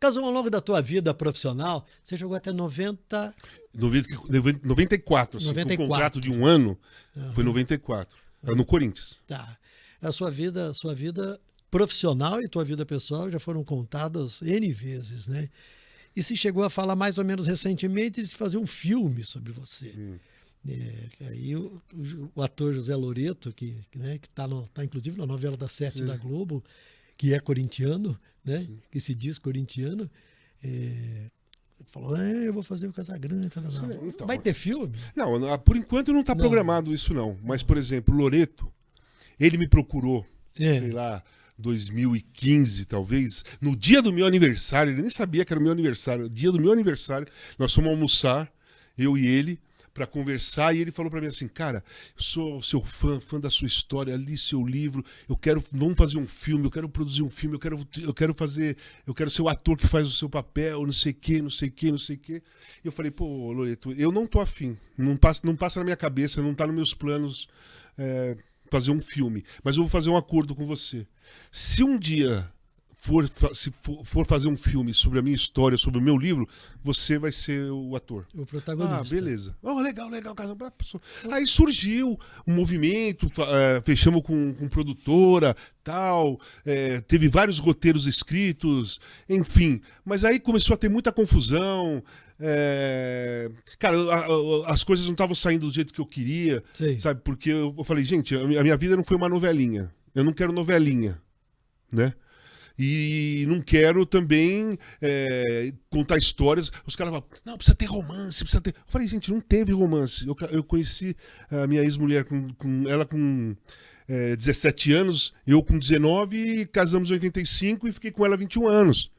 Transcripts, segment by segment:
Caso ao longo da tua vida profissional, você jogou até 94, assim, 94. Com um contrato de um ano, foi 94. No Corinthians. Tá. A sua vida profissional e tua vida pessoal já foram contadas N vezes, né? E se chegou a falar mais ou menos recentemente de se fazer um filme sobre você. Aí o ator José Loreto, que tá inclusive na novela das 7 da Globo, que é corintiano, né? Sim. Que se diz corintiano, falou, eu vou fazer o Casagrande. Então, vai ter filme? Não, por enquanto não está programado isso não. Mas, por exemplo, o Loreto, ele me procurou, sei lá, 2015 talvez, no dia do meu aniversário, ele nem sabia que era o meu aniversário, no dia do meu aniversário, nós fomos almoçar, eu e ele, para conversar, e ele falou para mim assim, cara, eu sou seu fã da sua história, li seu livro, vamos fazer um filme, eu quero produzir um filme, eu quero ser o ator que faz o seu papel, não sei o quê. Eu falei, pô, Loreto, eu não tô afim, não passa na minha cabeça, não tá nos meus planos fazer um filme, mas eu vou fazer um acordo com você. Se um dia for fazer um filme sobre a minha história, sobre o meu livro, você vai ser o ator. O protagonista. Beleza. Legal. Aí surgiu um movimento, fechamos com produtora, tal, teve vários roteiros escritos, enfim. Mas aí começou a ter muita confusão. Cara, as coisas não estavam saindo do jeito que eu queria, sabe? Porque eu falei, gente, a minha vida não foi uma novelinha. Eu não quero novelinha, né? E não quero também contar histórias. Os caras falam, não, precisa ter romance, precisa ter... Eu falei, gente, não teve romance. Eu conheci a minha ex-mulher, ela com 17 anos, eu com 19, casamos em 85 e fiquei com ela 21 anos.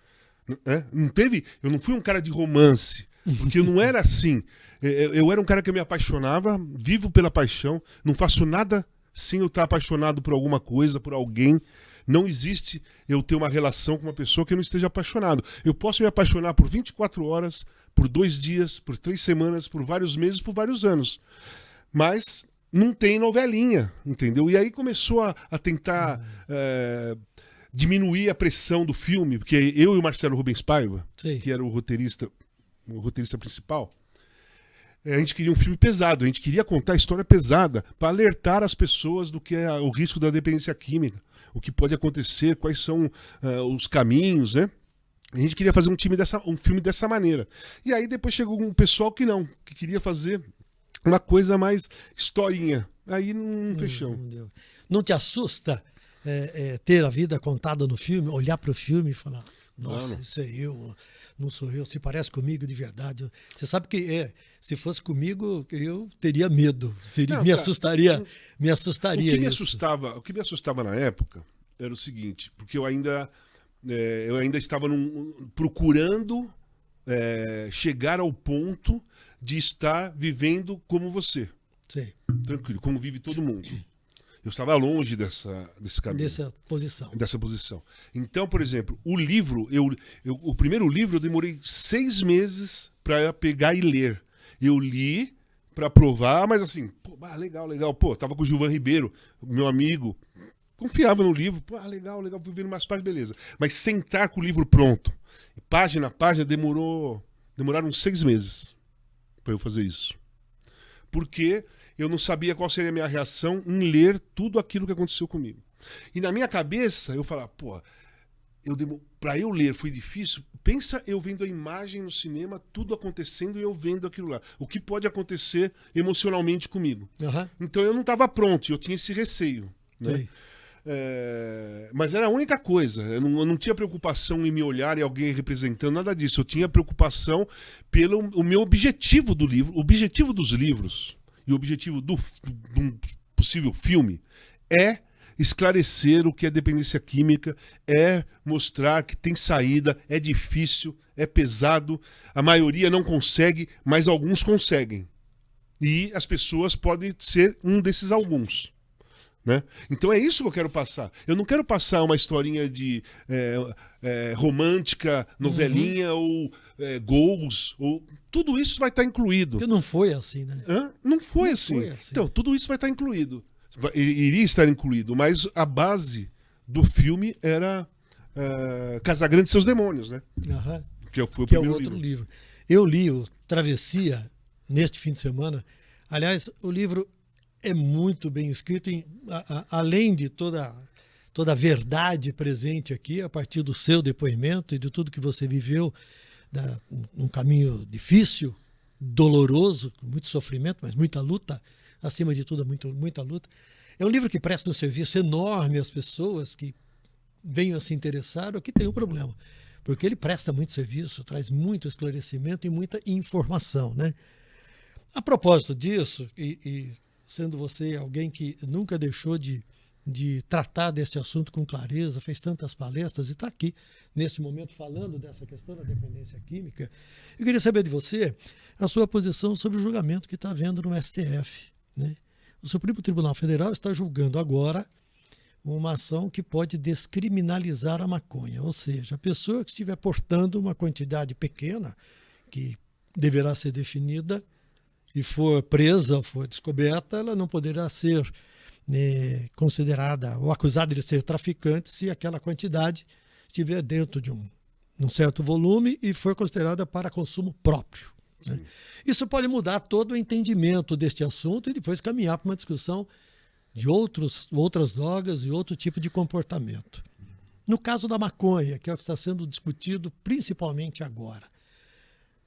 Não teve... Eu não fui um cara de romance, porque eu não era assim. Eu era um cara que me apaixonava, vivo pela paixão, não faço nada sem eu estar apaixonado por alguma coisa, por alguém. Não existe eu ter uma relação com uma pessoa que eu não esteja apaixonado. Eu posso me apaixonar por 24 horas, por 2 dias, por 3 semanas, por vários meses, por vários anos. Mas não tem novelinha, entendeu? E aí começou a tentar diminuir a pressão do filme, porque eu e o Marcelo Rubens Paiva, que era o roteirista principal, a gente queria um filme pesado, a gente queria contar a história pesada para alertar as pessoas do que é o risco da dependência química, o que pode acontecer, quais são os caminhos, né? A gente queria fazer um filme dessa maneira. E aí depois chegou um pessoal que queria fazer uma coisa mais historinha. Aí não fechamos. Não te assusta ter a vida contada no filme, olhar para o filme e falar, nossa, isso é eu, não sou eu, se parece comigo de verdade. Você sabe que se fosse comigo, eu teria medo, me assustaria O que me assustava na época era o seguinte, porque eu ainda estava procurando chegar ao ponto de estar vivendo como você. Sim. Tranquilo, como vive todo mundo. Eu estava longe desse caminho. Dessa posição. Então, por exemplo, o livro, o primeiro livro eu demorei 6 meses para pegar e ler. Eu li para provar, mas assim, legal. Pô, tava com o Gilvan Ribeiro, meu amigo, confiava no livro, legal, fui vendo mais partes, beleza. Mas sentar com o livro pronto, página a página, demoraram 6 meses para eu fazer isso. Porque eu não sabia qual seria a minha reação em ler tudo aquilo que aconteceu comigo. E na minha cabeça, eu falava, para eu ler foi difícil. Pensa eu vendo a imagem no cinema, tudo acontecendo e eu vendo aquilo lá. O que pode acontecer emocionalmente comigo. Uhum. Então eu não estava pronto, eu tinha esse receio. Né? Mas era a única coisa. Eu não tinha preocupação em me olhar e alguém representando, nada disso. Eu tinha preocupação pelo o meu objetivo do livro, o objetivo dos livros e o objetivo de um possível filme é esclarecer o que é dependência química, é mostrar que tem saída, é difícil, é pesado, a maioria não consegue, mas alguns conseguem. E as pessoas podem ser um desses alguns. Né? Então é isso que eu quero passar. Eu não quero passar uma historinha de romântica, novelinha ou goals. Tudo isso vai estar incluído. Porque não foi assim, né? Não foi assim. Então, tudo isso vai estar incluído. Iria estar incluído, mas a base do filme era Casagrande e Seus Demônios, né? Aham. Que foi o Que é o primeiro outro livro. livro. Eu li o Travessia neste fim de semana. Aliás, o livro é muito bem escrito, além de toda a verdade presente aqui, a partir do seu depoimento e de tudo que você viveu, um caminho difícil, doloroso, com muito sofrimento, mas muita luta, acima de tudo, muita luta. É um livro que presta um serviço enorme às pessoas que venham a se interessar ou que têm um problema. Porque ele presta muito serviço, traz muito esclarecimento e muita informação, né? A propósito disso, e sendo você alguém que nunca deixou de tratar deste assunto com clareza, fez tantas palestras e está aqui, nesse momento, falando dessa questão da dependência química, eu queria saber de você a sua posição sobre o julgamento que está havendo no STF, né? O Supremo Tribunal Federal está julgando agora uma ação que pode descriminalizar a maconha, ou seja, a pessoa que estiver portando uma quantidade pequena, que deverá ser definida, e for presa ou for descoberta, ela não poderá ser considerada ou acusada de ser traficante se aquela quantidade estiver dentro de um certo volume e for considerada para consumo próprio, né? Isso pode mudar todo o entendimento deste assunto e depois caminhar para uma discussão de outras drogas e outro tipo de comportamento. No caso da maconha, que é o que está sendo discutido principalmente agora,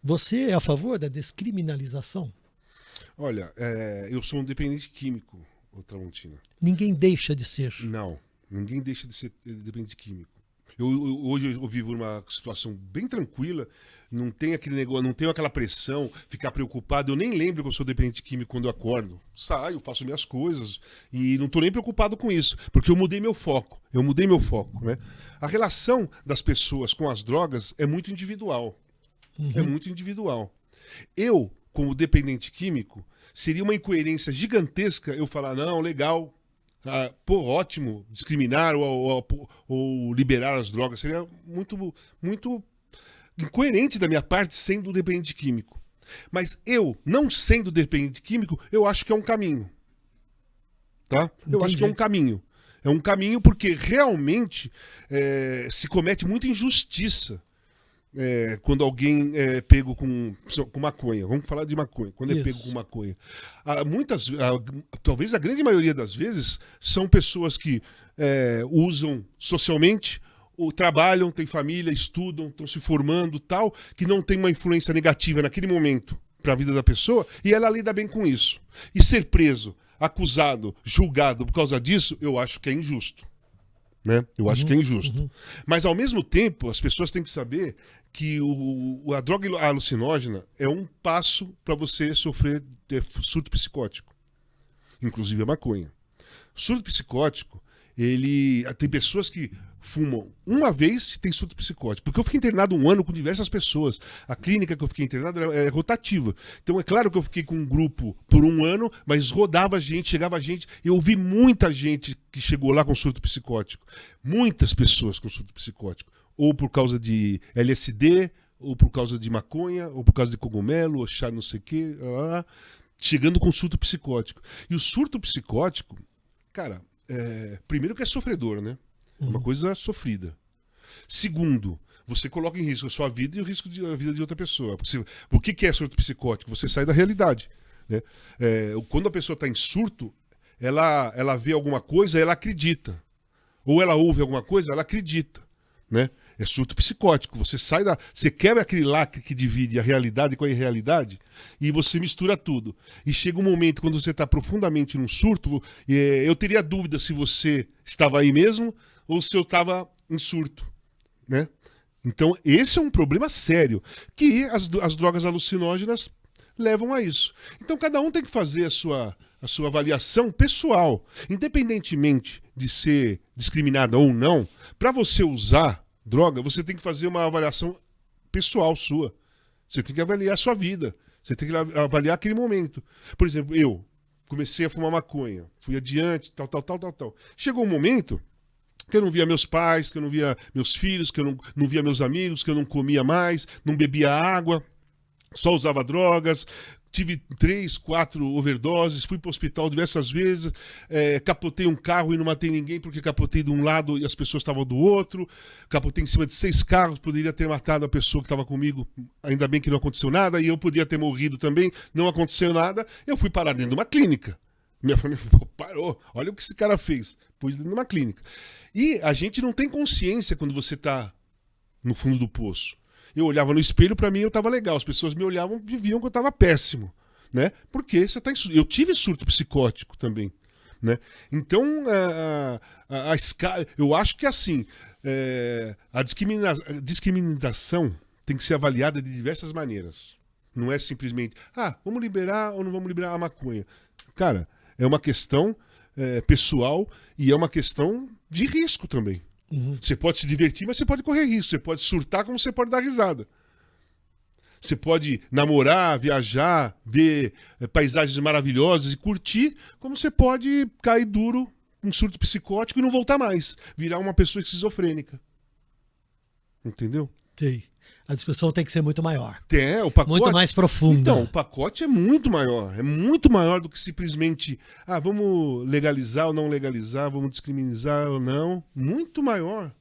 você é a favor da descriminalização? Olha, eu sou um dependente químico, Tramontina. Ninguém deixa de ser. Não, ninguém deixa de ser dependente químico. Hoje eu vivo numa situação bem tranquila, não tem aquele negócio, não tenho aquela pressão, ficar preocupado. Eu nem lembro que eu sou dependente químico quando eu acordo. Saio, faço minhas coisas e não estou nem preocupado com isso, porque eu mudei meu foco. Né? A relação das pessoas com as drogas é muito individual. É muito individual. Eu, como dependente químico, seria uma incoerência gigantesca eu falar, não, legal, ótimo, discriminar ou liberar as drogas. Seria muito, muito incoerente da minha parte sendo dependente químico. Mas eu, não sendo dependente químico, eu acho que é um caminho. Tá? Eu acho que é um caminho. É um caminho porque realmente se comete muita injustiça quando alguém é pego com maconha. Vamos falar de maconha. Quando é pego com maconha. Talvez a grande maioria das vezes são pessoas que usam socialmente, ou trabalham, têm família, estudam, estão se formando, tal, que não tem uma influência negativa naquele momento para a vida da pessoa e ela lida bem com isso. E ser preso, acusado, julgado por causa disso, eu acho que é injusto. Né? Eu acho que é injusto. Mas, ao mesmo tempo, as pessoas têm que saber que a droga alucinógena é um passo para você sofrer surto psicótico. Inclusive a maconha. Surto psicótico, tem pessoas que fumam uma vez e tem surto psicótico. Porque eu fiquei internado 1 ano com diversas pessoas. A clínica que eu fiquei internado é rotativa. Então é claro que eu fiquei com um grupo por 1 ano, mas rodava gente, chegava gente. Eu vi muita gente que chegou lá com surto psicótico. Muitas pessoas com surto psicótico. Ou por causa de LSD, ou por causa de maconha, ou por causa de cogumelo, ou chá não sei o quê. Chegando com surto psicótico. E o surto psicótico, cara, primeiro que é sofredor, né? Uma coisa sofrida. Segundo, você coloca em risco a sua vida e o risco da vida de outra pessoa. O que é surto psicótico? Você sai da realidade. Né? Quando a pessoa está em surto, ela vê alguma coisa, ela acredita. Ou ela ouve alguma coisa, ela acredita. Né? É surto psicótico. Você quebra aquele lacre que divide a realidade com a irrealidade e você mistura tudo. E chega um momento quando você está profundamente num surto, eu teria dúvida se você estava aí mesmo ou se eu estava em surto, né? Então, esse é um problema sério, que as drogas alucinógenas levam a isso. Então, cada um tem que fazer a sua avaliação pessoal. Independentemente de ser discriminada ou não, para você usar droga, você tem que fazer uma avaliação pessoal sua. Você tem que avaliar a sua vida. Você tem que avaliar aquele momento. Por exemplo, eu comecei a fumar maconha, fui adiante, tal. Chegou um momento que eu não via meus pais, que eu não via meus filhos, que eu não via meus amigos, que eu não comia mais, não bebia água, só usava drogas, tive 3, 4 overdoses, fui para o hospital diversas vezes, capotei um carro e não matei ninguém porque capotei de um lado e as pessoas estavam do outro, capotei em cima de 6 carros, poderia ter matado a pessoa que estava comigo, ainda bem que não aconteceu nada, e eu podia ter morrido também, não aconteceu nada, eu fui parar dentro de uma clínica. Minha família falou, parou, olha o que esse cara fez, pus dentro de uma clínica. E a gente não tem consciência quando você está no fundo do poço. Eu olhava no espelho, para mim eu estava legal. As pessoas me olhavam e viam que eu estava péssimo, né? Porque você tá eu tive surto psicótico também, né? Então a escala, eu acho que assim, a discriminação tem que ser avaliada de diversas maneiras. Não é simplesmente, vamos liberar ou não vamos liberar a maconha. Cara, é uma questão pessoal e é uma questão de risco também. Uhum. Você pode se divertir, mas você pode correr risco. Você pode surtar como você pode dar risada. Você pode namorar, viajar, ver paisagens maravilhosas e curtir, como você pode cair duro, um surto psicótico e não voltar mais. Virar uma pessoa esquizofrênica. Entendeu? Sim. A discussão tem que ser muito maior. O pacote, muito mais profunda. Então, o pacote é muito maior. É muito maior do que simplesmente vamos legalizar ou não legalizar, vamos discriminar ou não. Muito maior.